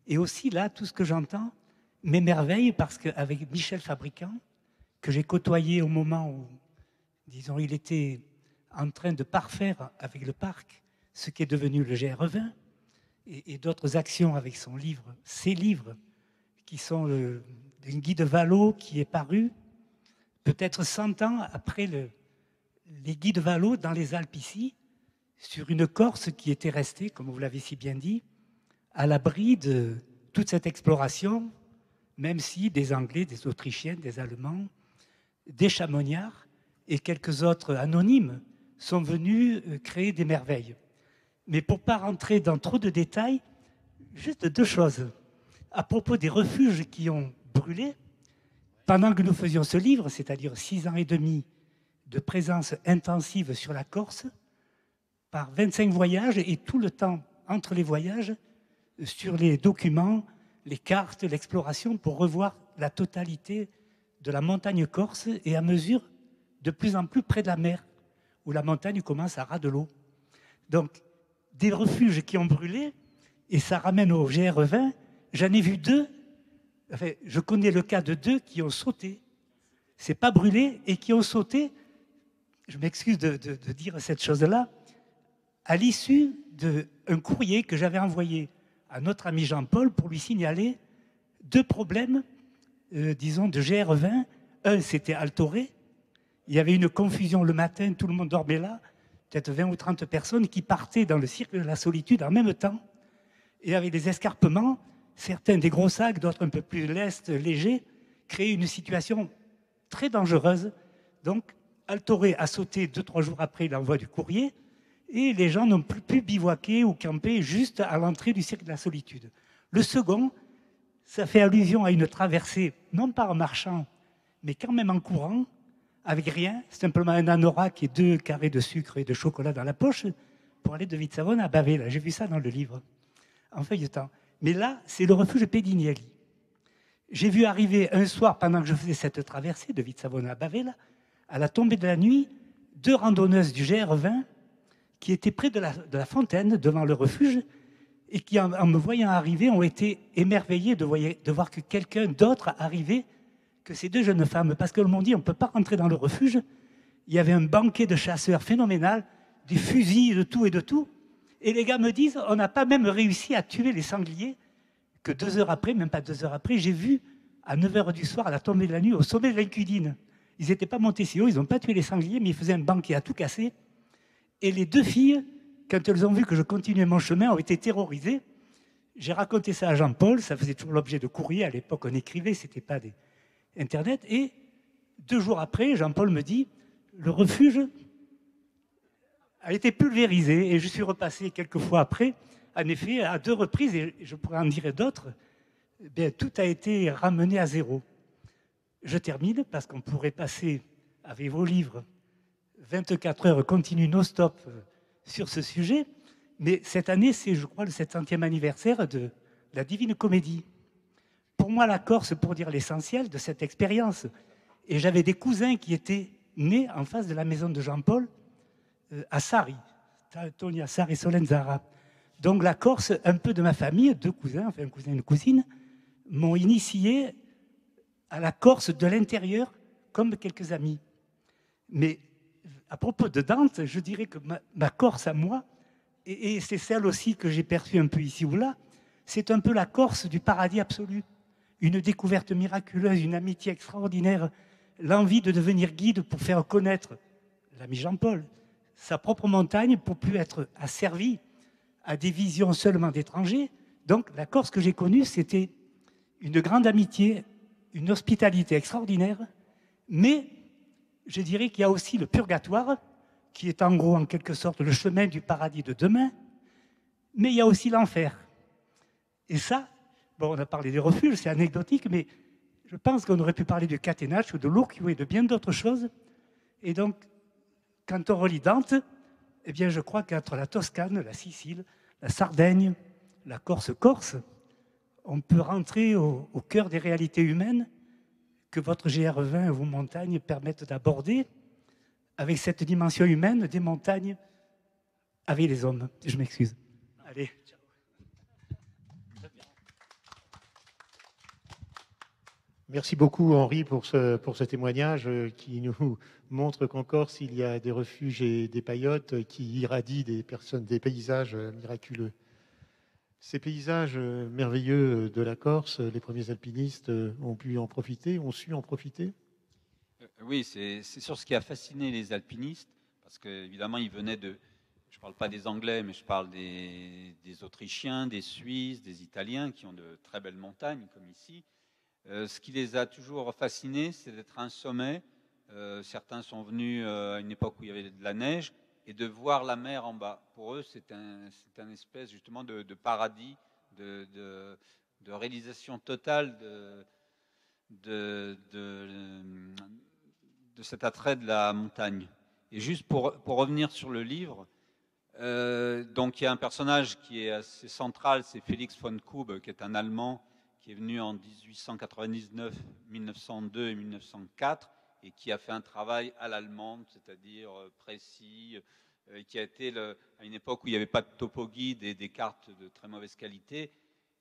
[SPEAKER 6] Et aussi là, tout ce que j'entends m'émerveille parce qu'avec Michel Fabricant, que j'ai côtoyé au moment où, disons, il était en train de parfaire avec le parc ce qui est devenu le GR20 et d'autres actions avec son livre, ses livres, qui sont un guide Valo qui est paru peut-être 100 ans après les guides Valo dans les Alpes ici, sur une Corse qui était restée, comme vous l'avez si bien dit, à l'abri de toute cette exploration, même si des Anglais, des Autrichiens, des Allemands, des Chamoniards et quelques autres anonymes sont venus créer des merveilles. Mais pour ne pas rentrer dans trop de détails, juste 2 choses. À propos des refuges qui ont brûlé, pendant que nous faisions ce livre, c'est-à-dire 6 ans et demi de présence intensive sur la Corse, par 25 voyages et tout le temps entre les voyages, sur les documents, les cartes, l'exploration, pour revoir la totalité de la montagne corse et à mesure de plus en plus près de la mer, où la montagne commence à ras de l'eau. Donc, des refuges qui ont brûlé, et ça ramène au GR20, j'en ai vu 2, enfin, je connais le cas de 2 qui ont sauté. C'est pas brûlé et qui ont sauté, je m'excuse de dire cette chose-là, à l'issue d'un courrier que j'avais envoyé à notre ami Jean-Paul pour lui signaler 2 problèmes, disons, de GR20. Un, c'était Altoré. Il y avait une confusion le matin, tout le monde dormait là, peut-être 20 ou 30 personnes qui partaient dans le cirque de la solitude en même temps. Et avec des escarpements, certains des gros sacs, d'autres un peu plus lestes, légers, créaient une situation très dangereuse. Donc, Altoré a sauté 2-3 jours après l'envoi du courrier, et les gens n'ont plus pu bivouaquer ou camper juste à l'entrée du cirque de la solitude. Le second, ça fait allusion à une traversée, non pas en marchant, mais quand même en courant, avec rien, simplement un anorak et 2 carrés de sucre et de chocolat dans la poche, pour aller de Vitsavone à Bavela. J'ai vu ça dans le livre, en feuilletant. Mais là, c'est le refuge Pedignelli. J'ai vu arriver un soir, pendant que je faisais cette traversée de Vitsavona à Bavela, à la tombée de la nuit, 2 randonneuses du GR20 qui étaient près de la fontaine, devant le refuge, et qui, en me voyant arriver, ont été émerveillés de voir que quelqu'un d'autre arrivait que ces 2 jeunes femmes. Parce qu'elles m'ont dit, on ne peut pas rentrer dans le refuge. Il y avait un banquet de chasseurs phénoménal, des fusils, de tout et de tout. Et les gars me disent, on n'a pas même réussi à tuer les sangliers, que 2 heures après, même pas 2 heures après, j'ai vu à 9 h du soir, à la tombée de la nuit, au sommet de l'Incudine. Ils n'étaient pas montés si haut, ils n'ont pas tué les sangliers, mais ils faisaient un banquet à tout casser. Et les 2 filles, quand elles ont vu que je continuais mon chemin, ont été terrorisées. J'ai raconté ça à Jean-Paul, ça faisait toujours l'objet de courriers. À l'époque, on écrivait, ce n'était pas des Internet. Et 2 jours après, Jean-Paul me dit, le refuge a été pulvérisé. Et je suis repassé quelques fois après, en effet, à 2 reprises, et je pourrais en dire d'autres, bien, tout a été ramené à zéro. Je termine, parce qu'on pourrait passer, avec vos livres, 24 heures continues non-stop sur ce sujet. Mais cette année, c'est, je crois, le 700e anniversaire de la Divine Comédie. Pour moi, la Corse, pour dire l'essentiel de cette expérience. Et j'avais des cousins qui étaient nés en face de la maison de Jean-Paul, à Sari, Tony Assar et Solenzara. Donc la Corse, un peu de ma famille, 2 cousins, enfin un cousin et une cousine, m'ont initié à la Corse de l'intérieur, comme quelques amis. Mais à propos de Dante, je dirais que ma Corse à moi, et c'est celle aussi que j'ai perçue un peu ici ou là, c'est un peu la Corse du paradis absolu. Une découverte miraculeuse, une amitié extraordinaire, l'envie de devenir guide pour faire connaître l'ami Jean-Paul, sa propre montagne pour plus être asservi à des visions seulement d'étrangers. Donc la Corse que j'ai connue, c'était une grande amitié, une hospitalité extraordinaire, mais je dirais qu'il y a aussi le purgatoire, qui est en gros, en quelque sorte, le chemin du paradis de demain, mais il y a aussi l'enfer. Et ça, bon, on a parlé des refuges, c'est anecdotique, mais je pense qu'on aurait pu parler du Catenaccio, de l'Urquio et de bien d'autres choses. Et donc, quand on relit Dante, eh bien, je crois qu'entre la Toscane, la Sicile, la Sardaigne, la Corse, on peut rentrer au cœur des réalités humaines que votre GR20 et vos montagnes permettent d'aborder avec cette dimension humaine des montagnes avec les hommes. Je m'excuse. Allez, ciao.
[SPEAKER 1] Merci beaucoup Henri pour ce témoignage qui nous montre qu'en Corse, il y a des refuges et des paillotes qui irradient des paysages miraculeux. Ces paysages merveilleux de la Corse, les premiers alpinistes ont pu en profiter, ont su en profiter?
[SPEAKER 3] Oui, c'est sur ce qui a fasciné les alpinistes, parce qu'évidemment, ils venaient de... Je ne parle pas des Anglais, mais je parle des Autrichiens, des Suisses, des Italiens, qui ont de très belles montagnes, comme ici. Ce qui les a toujours fascinés, c'est d'être à un sommet. Certains sont venus à une époque où il y avait de la neige, et de voir la mer en bas. Pour eux, c'est un espèce justement de paradis, de réalisation totale de cet attrait de la montagne. Et juste pour revenir sur le livre, donc il y a un personnage qui est assez central, c'est Félix von Kube, qui est un Allemand qui est venu en 1899, 1902 et 1904, et qui a fait un travail à l'allemande, c'est-à-dire précis, qui a été à une époque où il n'y avait pas de topo-guide et des cartes de très mauvaise qualité,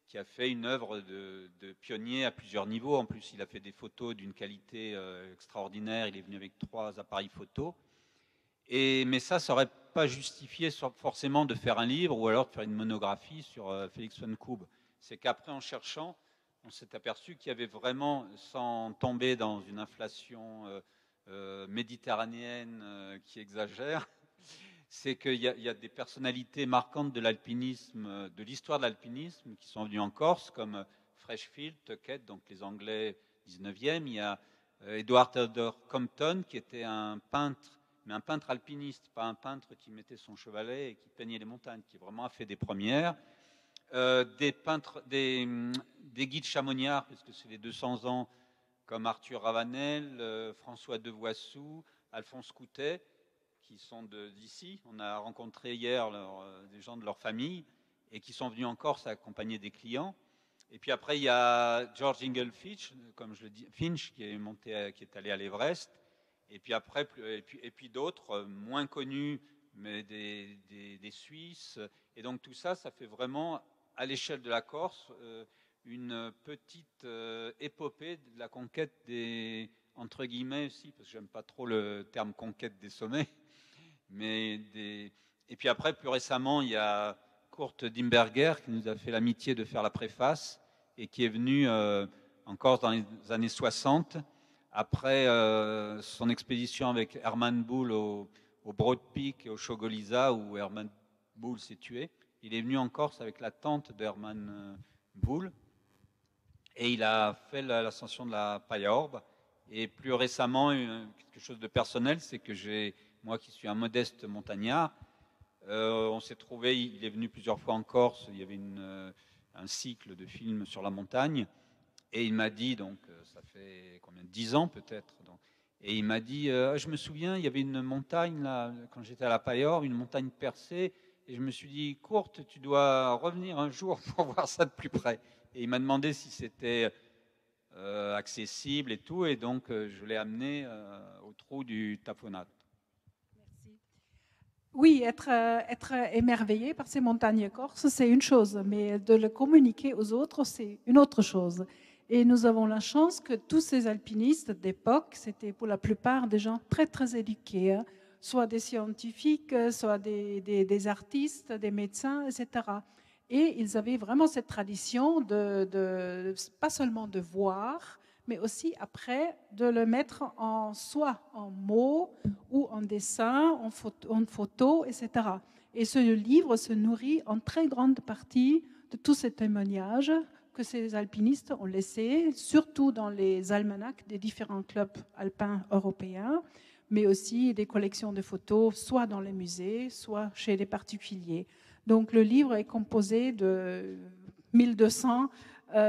[SPEAKER 3] qui a fait une œuvre de pionnier à plusieurs niveaux. En plus, il a fait des photos d'une qualité extraordinaire. Il est venu avec 3 appareils photo. Mais ça n'aurait pas justifié forcément de faire un livre ou alors de faire une monographie sur Félix von Kube. C'est qu'après, en cherchant, on s'est aperçu qu'il y avait vraiment, sans tomber dans une inflation méditerranéenne qui exagère, c'est qu'il y a des personnalités marquantes de l'alpinisme, de l'histoire de l'alpinisme, qui sont venues en Corse, comme Freshfield, Tuckett, donc les Anglais 19e. Il y a Edward Theodore Compton, qui était un peintre, mais un peintre alpiniste, pas un peintre qui mettait son chevalet et qui peignait les montagnes, qui vraiment a fait des premières. Des peintres, des guides chamoniards, puisque c'est les 200 ans, comme Arthur Ravanel, François Devoissou, Alphonse Coutet, qui sont d'ici. On a rencontré hier des gens de leur famille et qui sont venus en Corse accompagner des clients. Et puis après, il y a George Ingle Finch, comme je le dis, Finch, qui est allé à l'Everest. Et puis après, et puis d'autres moins connus, mais des Suisses. Et donc tout ça, ça fait vraiment, à l'échelle de la Corse, une petite épopée de la conquête des, entre guillemets aussi, parce que j'aime pas trop le terme conquête des sommets, mais et puis après, plus récemment, il y a Kurt Dimberger qui nous a fait l'amitié de faire la préface et qui est venu en Corse dans les années 60, après son expédition avec Herman Bull au Broad Peak et au Chogolisa, où Herman Bull s'est tué. Il est venu en Corse avec la tante d'Herman Bull et il a fait l'ascension de la Paillarbe. Et plus récemment, quelque chose de personnel, c'est que moi qui suis un modeste montagnard, on s'est trouvé, il est venu plusieurs fois en Corse, il y avait un cycle de films sur la montagne, et il m'a dit, donc ça fait combien, 10 ans peut-être, et il m'a dit, je me souviens, il y avait une montagne là, quand j'étais à la Paillarbe, une montagne percée, et je me suis dit, Kurt, tu dois revenir un jour pour voir ça de plus près. Et il m'a demandé si c'était accessible et tout, et donc je l'ai amené au trou du Tafonat.
[SPEAKER 4] Merci. Oui, être émerveillé par ces montagnes corses, c'est une chose, mais de le communiquer aux autres, c'est une autre chose. Et nous avons la chance que tous ces alpinistes d'époque, c'était pour la plupart des gens très, très éduqués, hein, soit des scientifiques, soit des artistes, des médecins, etc. Et ils avaient vraiment cette tradition pas seulement de voir, mais aussi après de le mettre soit en mots ou en dessin, en photo, etc. Et ce livre se nourrit en très grande partie de tous ces témoignages que ces alpinistes ont laissés, surtout dans les almanachs des différents clubs alpins européens, mais aussi des collections de photos, soit dans les musées, soit chez les particuliers. Donc le livre est composé de 1200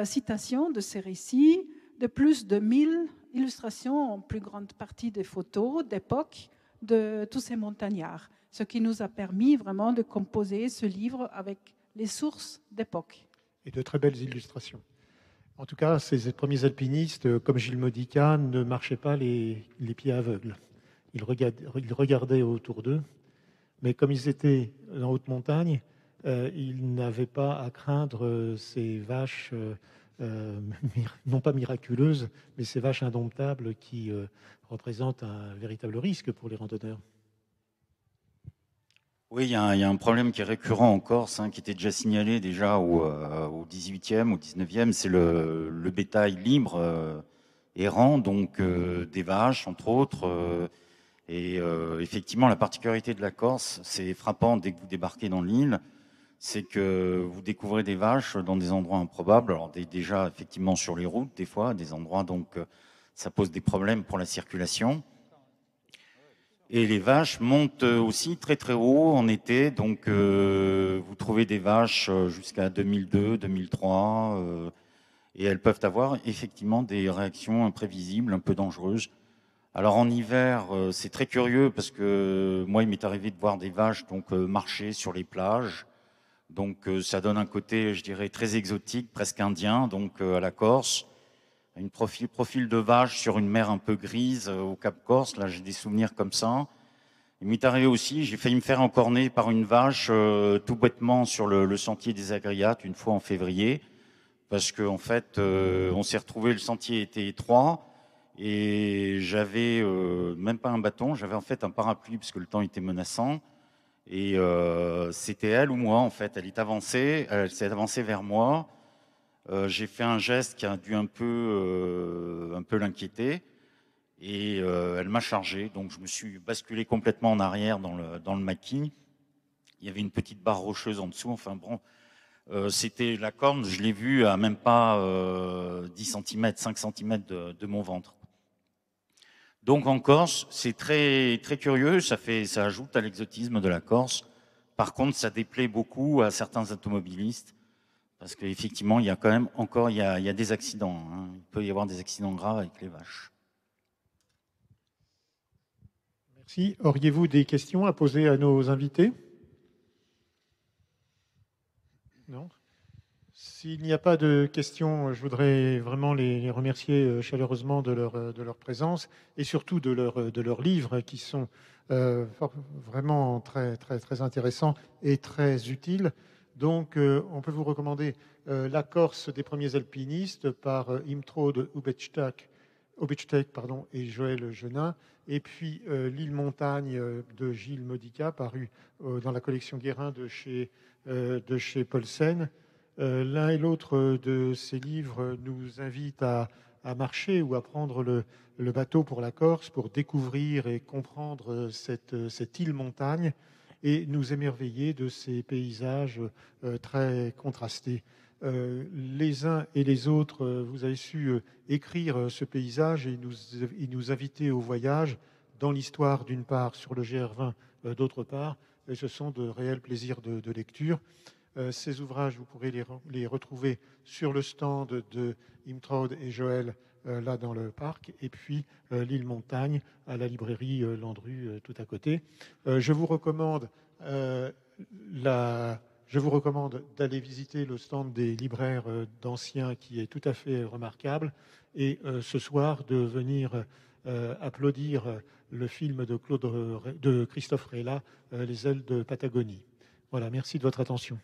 [SPEAKER 4] citations de ces récits, de plus de 1000 illustrations, en plus grande partie des photos d'époque de tous ces montagnards, ce qui nous a permis vraiment de composer ce livre avec les sources d'époque.
[SPEAKER 1] Et de très belles illustrations. En tout cas, ces premiers alpinistes, comme Gilles Modica, ne marchaient pas les pieds aveugles. Ils regardaient autour d'eux, mais comme ils étaient en haute montagne, ils n'avaient pas à craindre ces vaches, non pas miraculeuses, mais ces vaches indomptables qui représentent un véritable risque pour les randonneurs.
[SPEAKER 2] Oui, il y a un problème qui est récurrent en Corse, hein, qui était déjà signalé déjà au 18e, au 19e, c'est le bétail libre, errant, donc des vaches, entre autres. Effectivement, la particularité de la Corse, c'est frappant dès que vous débarquez dans l'île, c'est que vous découvrez des vaches dans des endroits improbables. Alors déjà, effectivement, sur les routes, des fois, des endroits, donc ça pose des problèmes pour la circulation. Et les vaches montent aussi très très haut en été, donc vous trouvez des vaches jusqu'à 2002, 2003, et elles peuvent avoir effectivement des réactions imprévisibles, un peu dangereuses. Alors en hiver, c'est très curieux parce que moi, il m'est arrivé de voir des vaches donc marcher sur les plages, donc ça donne un côté, je dirais, très exotique, presque indien, donc à la Corse. Un profil de vache sur une mer un peu grise au Cap Corse. Là, j'ai des souvenirs comme ça. Il m'est arrivé aussi, j'ai failli me faire encorner par une vache tout bêtement sur le sentier des Agriates une fois en février, parce qu'en fait, on s'est retrouvé, le sentier était étroit et j'avais même pas un bâton, j'avais en fait un parapluie parce que le temps était menaçant. Et c'était elle ou moi en fait. Elle s'est avancée vers moi. J'ai fait un geste qui a dû un peu l'inquiéter et elle m'a chargé. Donc je me suis basculé complètement en arrière dans le maquis. Il y avait une petite barre rocheuse en dessous. Enfin bon, c'était la corne. Je l'ai vue à même pas 10 cm, 5 cm de mon ventre. Donc en Corse, c'est très très curieux. Ça ajoute à l'exotisme de la Corse. Par contre, ça déplaît beaucoup à certains automobilistes. Parce qu'effectivement, il y a quand même encore il y a des accidents. Hein. Il peut y avoir des accidents graves avec les vaches.
[SPEAKER 1] Merci. Auriez-vous des questions à poser à nos invités? Non? S'il n'y a pas de questions, je voudrais vraiment les remercier chaleureusement de leur présence et surtout de leurs livres qui sont vraiment très, très, très intéressants et très utiles. Donc, on peut vous recommander La Corse des premiers alpinistes par Imtrud Ubectek et Joël Genin, et puis L'île Montagne de Gilles Modica, paru dans la collection Guérin de chez Paulsen. L'un et l'autre de ces livres nous invitent à marcher ou à prendre le bateau pour la Corse pour découvrir et comprendre cette île montagne et nous émerveiller de ces paysages très contrastés. Les uns et les autres, vous avez su écrire ce paysage et nous inviter au voyage dans l'histoire d'une part, sur le GR20 d'autre part, et ce sont de réels plaisirs de lecture. Ces ouvrages, vous pourrez les retrouver sur le stand de Imtrud et Joël, là dans le parc, et puis L'île Montagne à la librairie Landru, tout à côté. Je vous recommande d'aller visiter le stand des libraires d'Anciens, qui est tout à fait remarquable, et ce soir de venir applaudir le film de Christophe Rella, Les ailes de Patagonie. Voilà, merci de votre attention.